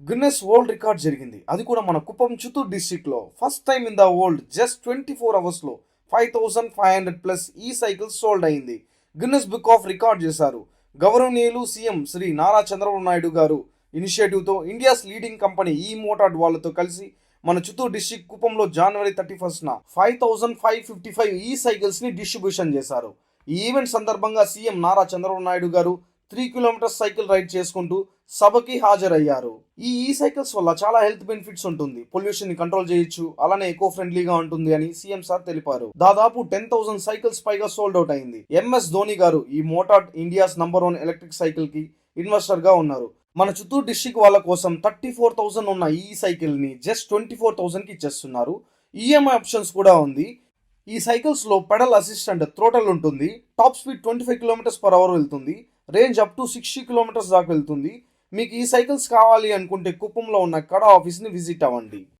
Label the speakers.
Speaker 1: Guinness world record జరిగింది. అది కూడా మన కుప్పం చిత్తూరు డిస్ట్రిక్ట్ లో first time in the world just 24 hours లో 5500+ ఈ సైకిల్స్ సోల్డ్ అయింది. గిన్నెస్ బుక్ ఆఫ్ రికార్డ్ చేశారు. గౌరవనీయులు సీఎం శ్రీ నారా చంద్రబాబు నాయుడు గారు ఇనిషియేటివ్ తో ఇండియాస్ లీడింగ్ కంపెనీ ఈ మోటార్డ్ వాళ్ళతో కలిసి మన చిత్తూరు డిస్ట్రిక్ట్ కుప్పంలో జనవరి 31న 5555 ఈ సైకిల్స్ ని డిస్ట్రిబ్యూషన్ చేశారు. ఈ ఈవెంట్ సందర్భంగా సీఎం నారా చంద్రబాబు నాయుడు గారు 3 కిలోమీటర్స్ సైకిల్ రైడ్ చేసుకుంటూ సభకి హాజరయ్యారు. ఈ సైకిల్స్ వల్ల చాలా హెల్త్ బెనిఫిట్స్ ఉంటుంది. పొల్యూషన్ ని కంట్రోల్ చేయొచ్చు, అలానే ఎకో ఫ్రెండ్లీగా ఉంటుంది అని సీఎం సార్ తెలిపారు. దాదాపు 10,000 సైకిల్స్ పైగా సోల్డ్ అవుట్ అయింది. ఎంఎస్ ధోని గారు ఈ మోటార్డ్ ఇండియాస్ #1 ఎలక్ట్రిక్ సైకిల్ కి ఇన్వెస్టర్ గా ఉన్నారు. మన చిత్తూరు డిస్ట్రిక్ట్ వాళ్ళ కోసం 34,000 ఉన్న ఈ సైకిల్ ని జస్ట్ 24,000 కి ఇచ్చేస్తున్నారు. ఈఎంఐ ఆప్షన్స్ కూడా ఉంది. ఈ సైకిల్స్ లో పెడల్ అసిస్టెంట్ థ్రోటల్ ఉంటుంది. టాప్ స్పీడ్ 25 km/h వెళ్తుంది. రేంజ్ అప్ టు 60 km దాకా వెళ్తుంది. మీకు ఈ సైకిల్స్ కావాలి అనుకుంటే కుప్పంలో ఉన్న కడా ఆఫీస్ ని విజిట్ అవ్వండి.